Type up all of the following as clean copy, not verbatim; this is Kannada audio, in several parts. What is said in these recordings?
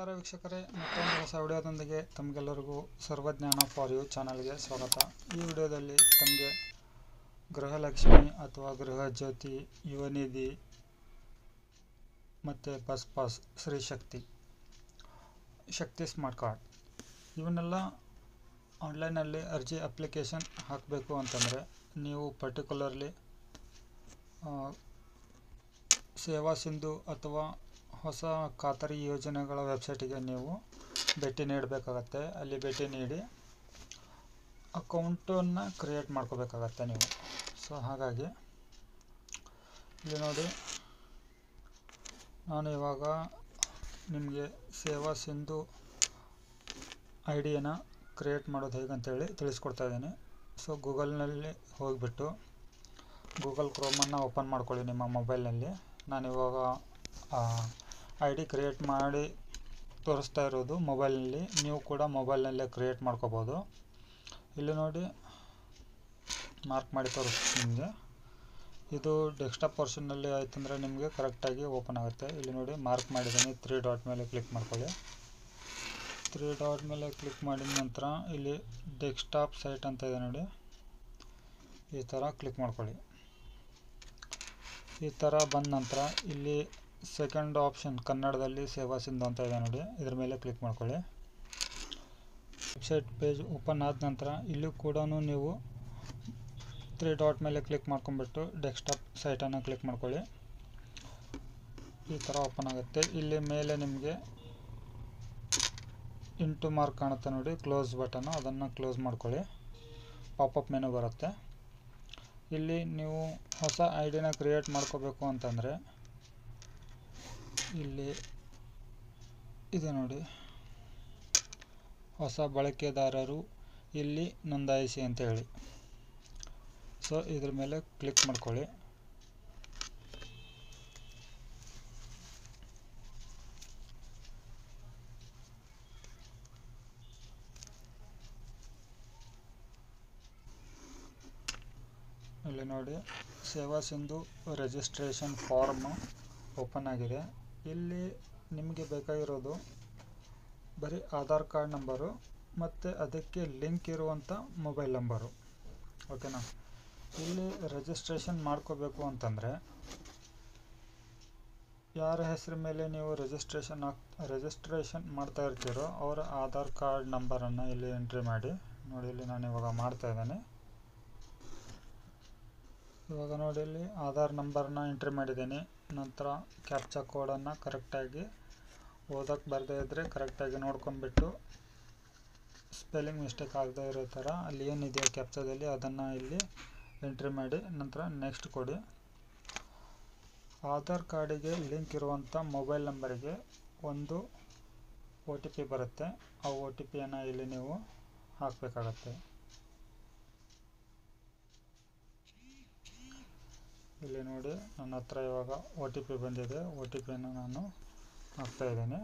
ನಮಸ್ಕಾರ ವೀಕ್ಷಕರೇ, ಮತ್ತೊಂದು ಹೊಸ ವಿಡಿಯೋದೊಂದಿಗೆ ತಮಗೆಲ್ಲರಿಗೂ ಸರ್ವಜ್ಞಾನ ಫಾರ್ ಯು ಚಾನಲ್ಗೆ ಸ್ವಾಗತ. ಈ ವಿಡಿಯೋದಲ್ಲಿ ತಮಗೆ ಗೃಹಲಕ್ಷ್ಮಿ ಅಥವಾ ಗೃಹ ಜ್ಯೋತಿ, ಯುವನಿಧಿ ಮತ್ತು bus pass, Shri Shakti smart card ಇವನ್ನೆಲ್ಲ ಆನ್ಲೈನಲ್ಲಿ ಅರ್ಜಿ ಅಪ್ಲಿಕೇಶನ್ ಹಾಕಬೇಕು ಅಂತಂದರೆ ನೀವು ಪರ್ಟಿಕ್ಯುಲರ್ಲಿ ಸೇವಾ ಸಿಂಧು ಅಥವಾ ಹೊಸ ಖಾತರಿ ಯೋಜನೆಗಳ ವೆಬ್ಸೈಟಿಗೆ ನೀವು ಭೇಟಿ ನೀಡಬೇಕಾಗತ್ತೆ. ಅಲ್ಲಿ ಭೇಟಿ ನೀಡಿ ಅಕೌಂಟನ್ನು ಕ್ರಿಯೇಟ್ ಮಾಡ್ಕೋಬೇಕಾಗತ್ತೆ ನೀವು. ಸೊ ಹಾಗಾಗಿ ಇಲ್ಲಿ ನೋಡಿ, ನಾನು ಇವಾಗ ನಿಮಗೆ ಸೇವಾ ಸಿಂಧು ಐಡಿಯನ್ನು ಕ್ರಿಯೇಟ್ ಮಾಡೋದು ಹೇಗಂತೇಳಿ ತಿಳಿಸ್ಕೊಡ್ತಾ ಇದ್ದೀನಿ. ಸೊ ಗೂಗಲ್ನಲ್ಲಿ ಹೋಗಿಬಿಟ್ಟು ಗೂಗಲ್ ಕ್ರೋಮನ್ನು ಓಪನ್ ಮಾಡ್ಕೊಳ್ಳಿ ನಿಮ್ಮ ಮೊಬೈಲ್ನಲ್ಲಿ. ನಾನಿವಾಗ ಐ ಡಿ ಕ್ರಿಯೇಟ್ ಮಾಡಿ ತೋರಿಸ್ತಾ ಇರೋದು ಮೊಬೈಲ್ನಲ್ಲಿ. ನೀವು ಕೂಡ ಮೊಬೈಲ್ನಲ್ಲೇ ಕ್ರಿಯೇಟ್ ಮಾಡ್ಕೋಬೋದು. ಇಲ್ಲಿ ನೋಡಿ, ಮಾರ್ಕ್ ಮಾಡಿ ತೋರಿಸ್ತೀನಿ ನಿಮಗೆ. ಇದು ಡೆಸ್ಕ್ಟಾಪ್ ಪೋರ್ಷನ್ನಲ್ಲಿ ಆಯ್ತಂದರೆ ನಿಮಗೆ ಕರೆಕ್ಟಾಗಿ ಓಪನ್ ಆಗುತ್ತೆ. ಇಲ್ಲಿ ನೋಡಿ, ಮಾರ್ಕ್ ಮಾಡಿದ್ದೀನಿ. 3 ಡಾಟ್ ಮೇಲೆ ಕ್ಲಿಕ್ ಮಾಡ್ಕೊಳ್ಳಿ. 3 ಡಾಟ್ ಮೇಲೆ ಕ್ಲಿಕ್ ಮಾಡಿದ ನಂತರ ಇಲ್ಲಿ ಡೆಸ್ಕ್ಟಾಪ್ ಸೈಟ್ ಅಂತ ಇದೆ ನೋಡಿ, ಈ ಥರ ಕ್ಲಿಕ್ ಮಾಡ್ಕೊಳ್ಳಿ. ಈ ಥರ ಬಂದ ನಂತರ ಇಲ್ಲಿ ಸೆಕೆಂಡ್ ಆಪ್ಷನ್ ಕನ್ನಡದಲ್ಲಿ ಸೇವಾ ಸಿಂಧು ಅಂತ ಇದೆ ನೋಡಿ, ಇದ್ರ ಮೇಲೆ ಕ್ಲಿಕ್ ಮಾಡ್ಕೊಳ್ಳಿ. ವೆಬ್ಸೈಟ್ ಪೇಜ್ ಓಪನ್ ಆದ ನಂತರ ಇಲ್ಲೂ ಕೂಡ ನೀವು 3 ಡಾಟ್ ಮೇಲೆ ಕ್ಲಿಕ್ ಮಾಡ್ಕೊಂಡ್ಬಿಟ್ಟು ಡೆಸ್ಕ್ಟಾಪ್ ಸೈಟನ್ನು ಕ್ಲಿಕ್ ಮಾಡ್ಕೊಳ್ಳಿ. ಈ ಥರ ಓಪನ್ ಆಗುತ್ತೆ. ಇಲ್ಲಿ ಮೇಲೆ ನಿಮಗೆ ಇಂಟು ಮಾರ್ಕ್ ಕಾಣುತ್ತೆ ನೋಡಿ, ಕ್ಲೋಸ್ ಬಟನ್ನು, ಅದನ್ನು ಕ್ಲೋಸ್ ಮಾಡ್ಕೊಳ್ಳಿ. ಪಾಪಪ್ ಮೆನು ಬರುತ್ತೆ. ಇಲ್ಲಿ ನೀವು ಹೊಸ ಐ ಡಿನ ಕ್ರಿಯೇಟ್ ಮಾಡ್ಕೋಬೇಕು ಅಂತಂದರೆ ಇಲ್ಲಿ ಇದೆ ನೋಡಿ, ಹೊಸ ಬಳಕೆದಾರರು ಇಲ್ಲಿ ನೋಂದಾಯಿಸಿ ಅಂತ ಹೇಳಿ. ಸೊ ಇದ್ರ ಮೇಲೆ ಕ್ಲಿಕ್ ಮಾಡ್ಕೊಳ್ಳಿ. ಇಲ್ಲಿ ನೋಡಿ, ಸೇವಾ ಸಿಂಧು ರಿಜಿಸ್ಟ್ರೇಷನ್ ಫಾರ್ಮ್ ಓಪನ್ ಆಗಿದೆ. ಇಲ್ಲಿ ನಿಮಗೆ ಬೇಕಾಗಿರೋದು ಬರೀ ಆಧಾರ್ ಕಾರ್ಡ್ ನಂಬರು ಮತ್ತು ಅದಕ್ಕೆ ಲಿಂಕ್ ಇರುವಂಥ ಮೊಬೈಲ್ ನಂಬರು, ಓಕೆನಾ. ಇಲ್ಲಿ ರಿಜಿಸ್ಟ್ರೇಷನ್ ಮಾಡ್ಕೋಬೇಕು ಅಂತಂದರೆ ಯಾರ ಹೆಸರು ಮೇಲೆ ನೀವು ರಿಜಿಸ್ಟ್ರೇಷನ್ ಮಾಡ್ತಾ ಇರ್ತೀರೋ ಅವರ ಆಧಾರ್ ಕಾರ್ಡ್ ನಂಬರನ್ನು ಇಲ್ಲಿ ಎಂಟ್ರಿ ಮಾಡಿ. ನೋಡಿ, ಇಲ್ಲಿ ನಾನು ಇವಾಗ ಮಾಡ್ತಾ ಇದ್ದೇನೆ. ಇವಾಗ ನೋಡಿ, ಇಲ್ಲಿ ಆಧಾರ್ ನಂಬರ್ನ ಎಂಟ್ರಿ ಮಾಡಿದ್ದೀನಿ. ನಂತರ ಕ್ಯಾಪ್ಚಾ ಕೋಡನ್ನು ಕರೆಕ್ಟಾಗಿ ಓದೋಕ್ಕೆ ಬರದೇ ಇದ್ದರೆ ಕರೆಕ್ಟಾಗಿ ನೋಡ್ಕೊಂಡ್ಬಿಟ್ಟು ಸ್ಪೆಲ್ಲಿಂಗ್ ಮಿಸ್ಟೇಕ್ ಆಗದೇ ಇರೋ ಥರ ಅಲ್ಲಿ ಏನಿದೆಯೋ ಕ್ಯಾಪ್ಚಾದಲ್ಲಿ ಅದನ್ನು ಇಲ್ಲಿ ಎಂಟ್ರಿ ಮಾಡಿ ನಂತರ ನೆಕ್ಸ್ಟ್ ಕೊಡಿ. ಆಧಾರ್ ಕಾರ್ಡಿಗೆ ಲಿಂಕ್ ಇರುವಂಥ ಮೊಬೈಲ್ ನಂಬರಿಗೆ ಒಂದು OTP ಬರುತ್ತೆ. ಆ OTPಯನ್ನು ಇಲ್ಲಿ ನೀವು ಹಾಕಬೇಕಾಗತ್ತೆ. ಇಲ್ಲಿ ನೋಡಿ, ನನ್ನ ಹತ್ರ ಇವಾಗ OTP ಬಂದಿದೆ. OTPಯನ್ನು ನಾನು ಹಾಕ್ತಾ ಇದ್ದೀನಿ.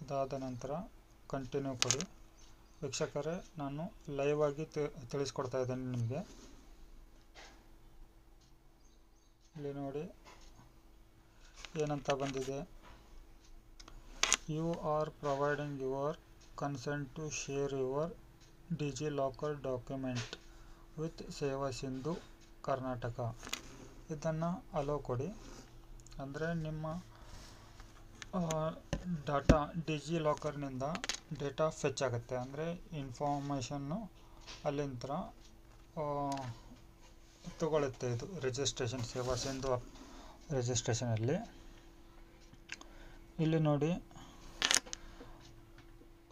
ಇದಾದ ನಂತರ ಕಂಟಿನ್ಯೂ ಕೊಡಿ. ವೀಕ್ಷಕರೇ, ನಾನು ಲೈವ್ ಆಗಿ ತಿಳಿಸ್ಕೊಡ್ತಾ ಇದ್ದೀನಿ ನಿಮಗೆ. ಇಲ್ಲಿ ನೋಡಿ ಏನಂತ ಬಂದಿದೆ, you are providing your consent to share your DigiLocker document with Seva Sindhu Karnataka. ಇದನ್ನು ಅಲೋ ಕೊಡಿ. ಅಂದರೆ ನಿಮ್ಮ ಡಾಟಾ ಡಿಜಿಲಾಕರ್ನಿಂದ ಡೇಟಾ ಫೆಚ್ ಆಗುತ್ತೆ. ಅಂದರೆ ಇನ್ಫಾರ್ಮೇಷನ್ನು ಅಲ್ಲಿಂದ ತಗೊಳ್ಳುತ್ತೆ. ಇದು ರಿಜಿಸ್ಟ್ರೇಷನ್, ಸೇವಾ ಸಿಂಧು ರಿಜಿಸ್ಟ್ರೇಷನಲ್ಲಿ. ಇಲ್ಲಿ ನೋಡಿ,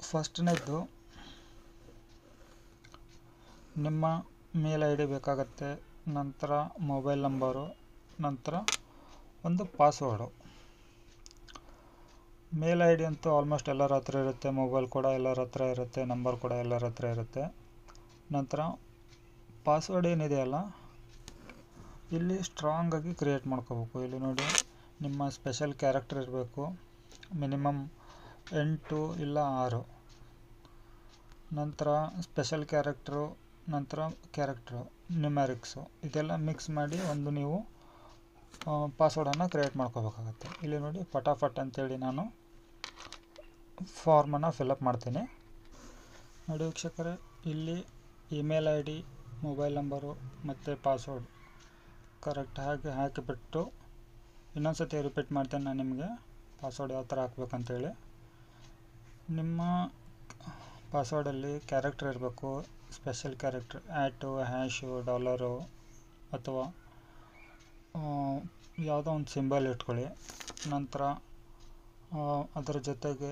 ಫಸ್ಟ್ನೇದು ನಿಮ್ಮ ಮೇಲ್ ಐ ಡಿ ಬೇಕಾಗತ್ತೆ, ನಂತರ ಮೊಬೈಲ್ ನಂಬರು, ನಂತರ ಒಂದು ಪಾಸ್ವರ್ಡು. ಮೇಲ್ ಐ ಡಿ ಅಂತೂ ಆಲ್ಮೋಸ್ಟ್ ಎಲ್ಲರ ಹತ್ರ ಇರುತ್ತೆ, ಮೊಬೈಲ್ ಕೂಡ ಎಲ್ಲರ ಹತ್ರ ಇರುತ್ತೆ, ನಂಬರ್ ಕೂಡ ಎಲ್ಲರ ಹತ್ರ ಇರುತ್ತೆ. ನಂತರ ಪಾಸ್ವರ್ಡ್ ಏನಿದೆಯಲ್ಲ, ಇಲ್ಲಿ ಸ್ಟ್ರಾಂಗಾಗಿ ಕ್ರಿಯೇಟ್ ಮಾಡ್ಕೋಬೇಕು. ಇಲ್ಲಿ ನೋಡಿ, ನಿಮ್ಮ ಸ್ಪೆಷಲ್ ಕ್ಯಾರೆಕ್ಟರ್ ಇರಬೇಕು, ಮಿನಿಮಮ್ 8 ಇಲ್ಲ 6. ನಂತರ ಸ್ಪೆಷಲ್ ಕ್ಯಾರೆಕ್ಟ್ರು ನಂತರ ಕ್ಯಾರೆಕ್ಟ್ರು, ನ್ಯೂಮ್ಯಾರಿಕ್ಸು ಇದೆಲ್ಲ ಮಿಕ್ಸ್ ಮಾಡಿ ಒಂದು ನೀವು ಪಾಸ್ವರ್ಡನ್ನು ಕ್ರಿಯೇಟ್ ಮಾಡ್ಕೋಬೇಕಾಗತ್ತೆ. ಇಲ್ಲಿ ನೋಡಿ ಫಟಾಫಟ್ ಅಂತೇಳಿ ನಾನು ಫಾರ್ಮನ್ನು ಫಿಲಪ್ ಮಾಡ್ತೀನಿ. ನೋಡಿ ವೀಕ್ಷಕರೇ, ಇಲ್ಲಿ email I D, mobile number ಮತ್ತು ಪಾಸ್ವರ್ಡ್ ಕರೆಕ್ಟ್ ಹಾಕಿಬಿಟ್ಟು ಇನ್ನೊಂದು ಸತಿ ರಿಪೀಟ್ ಮಾಡ್ತೇನೆ ನಾನು ನಿಮಗೆ ಪಾಸ್ವರ್ಡ್ ಯಾವ ಥರ ಹಾಕ್ಬೇಕಂತೇಳಿ. ನಿಮ್ಮ ಪಾಸ್ವರ್ಡಲ್ಲಿ ಕ್ಯಾರೆಕ್ಟರ್ ಇರಬೇಕು, ಸ್ಪೆಷಲ್ ಕ್ಯಾರೆಕ್ಟರ್, @ ಹ್ಯಾಶು, $, ಅಥವಾ ಯಾವುದೋ ಒಂದು ಸಿಂಬಲ್ ಇಟ್ಕೊಳ್ಳಿ. ನಂತರ ಅದರ ಜೊತೆಗೆ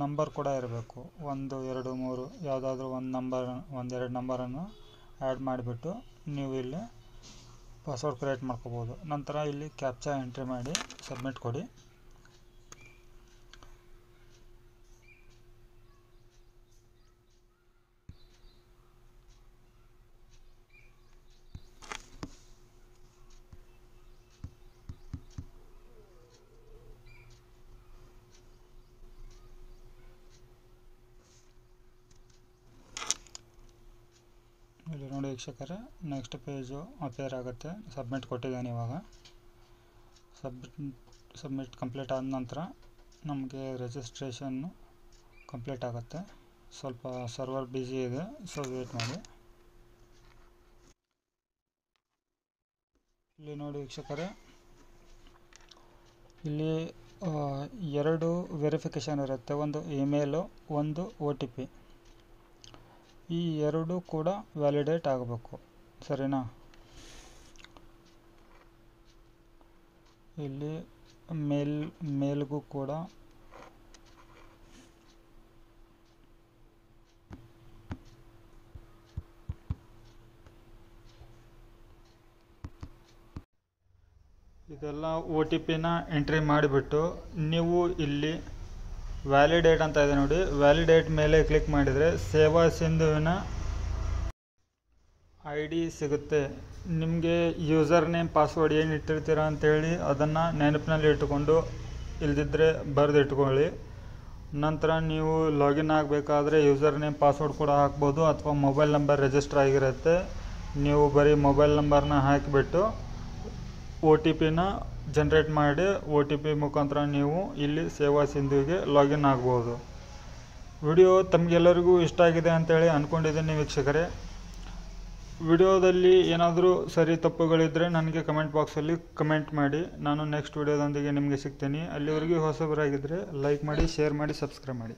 ನಂಬರ್ ಕೂಡ ಇರಬೇಕು, 1, 2, 3 ಯಾವುದಾದ್ರೂ ಒಂದೆರಡು ನಂಬರನ್ನು ಆ್ಯಡ್ ಮಾಡಿಬಿಟ್ಟು ನೀವು ಇಲ್ಲಿ ಪಾಸ್ವರ್ಡ್ ಕ್ರಿಯೇಟ್ ಮಾಡ್ಕೋಬೋದು. ನಂತರ ಇಲ್ಲಿ ಕ್ಯಾಪ್ಚಾ ಎಂಟ್ರಿ ಮಾಡಿ ಸಬ್ಮಿಟ್ ಕೊಡಿ. ಇಲ್ಲಿ ನೋಡಿ ವೀಕ್ಷಕರೇ, ನೆಕ್ಸ್ಟ್ ಪೇಜು ಅಪೇರ್ ಆಗುತ್ತೆ. ಸಬ್ಮಿಟ್ ಕೊಟ್ಟಿದ್ದಾನೆ. ಇವಾಗ ಸಬ್ಮಿಟ್ ಕಂಪ್ಲೀಟ್ ಆದ ನಂತರ ನಮಗೆ ರಿಜಿಸ್ಟ್ರೇಷನ್ನು ಕಂಪ್ಲೀಟ್ ಆಗುತ್ತೆ. ಸ್ವಲ್ಪ ಸರ್ವರ್ ಬ್ಯುಸಿ ಇದೆ, ಸೊ ವೇಟ್ ಮಾಡಿ. ಇಲ್ಲಿ ನೋಡಿ ವೀಕ್ಷಕರೇ, ಇಲ್ಲಿ 2 ವೆರಿಫಿಕೇಷನ್ ಇರುತ್ತೆ, ಒಂದು ಇಮೇಲು, ಒಂದು OTP. ಈ 2 ಕೂಡ ವ್ಯಾಲಿಡೇಟ್ ಆಗಬೇಕು, ಸರಿನಾ? ಇಲ್ಲಿ ಮೇಲ್ಗೂ ಕೂಡ ಇದೆಲ್ಲ OTPನ ಎಂಟ್ರಿ ಮಾಡಿಬಿಟ್ಟು ನೀವು ಇಲ್ಲಿ ವ್ಯಾಲಿಡೇಟ್ ಅಂತ ಇದೆ ನೋಡಿ, ವ್ಯಾಲಿಡೇಟ್ ಮೇಲೆ ಕ್ಲಿಕ್ ಮಾಡಿದರೆ ಸೇವಾ ಸಿಂಧುವಿನ ID ಸಿಗುತ್ತೆ. ನಿಮಗೆ ಯೂಸರ್ ನೇಮ್ ಪಾಸ್ವರ್ಡ್ ಏನು ಇಟ್ಟಿರ್ತೀರ ಅಂಥೇಳಿ ಅದನ್ನು ನೆನಪಿನಲ್ಲಿ ಇಟ್ಟುಕೊಂಡು, ಇಲ್ದಿದ್ದರೆ ಬರೆದು ಇಟ್ಕೊಳ್ಳಿ. ನಂತರ ನೀವು ಲಾಗಿನ್ ಆಗಬೇಕಾದ್ರೆ ಯೂಸರ್ ನೇಮ್ ಪಾಸ್ವರ್ಡ್ ಕೂಡ ಹಾಕ್ಬೋದು, ಅಥವಾ ಮೊಬೈಲ್ ನಂಬರ್ ರಿಜಿಸ್ಟರ್ ಆಗಿರುತ್ತೆ. ನೀವು ಬರೀ ಮೊಬೈಲ್ ನಂಬರ್ನ ಹಾಕಿಬಿಟ್ಟು OTPನ ಜನ್ರೇಟ್ ಮಾಡಿ OTP ಮುಖಾಂತರ ನೀವು ಇಲ್ಲಿ ಸೇವಾ ಸಿಂಧುವಿಗೆ ಲಾಗಿನ್ ಆಗ್ಬೋದು. ವಿಡಿಯೋ ತಮಗೆಲ್ಲರಿಗೂ ಇಷ್ಟ ಆಗಿದೆ ಅಂತೇಳಿ ಅಂದ್ಕೊಂಡಿದ್ದೀನಿ ವೀಕ್ಷಕರೇ. ವಿಡಿಯೋದಲ್ಲಿ ಏನಾದರೂ ಸರಿ ತಪ್ಪುಗಳಿದ್ದರೆ ನನಗೆ ಕಮೆಂಟ್ ಬಾಕ್ಸಲ್ಲಿ ಕಮೆಂಟ್ ಮಾಡಿ. ನಾನು ನೆಕ್ಸ್ಟ್ ವಿಡಿಯೋದೊಂದಿಗೆ ನಿಮಗೆ ಸಿಗ್ತೀನಿ. ಅಲ್ಲಿವರೆಗೂ ಹೊಸಬರಾಗಿದ್ದರೆ ಲೈಕ್ ಮಾಡಿ, ಶೇರ್ ಮಾಡಿ, ಸಬ್ಸ್ಕ್ರೈಬ್ ಮಾಡಿ.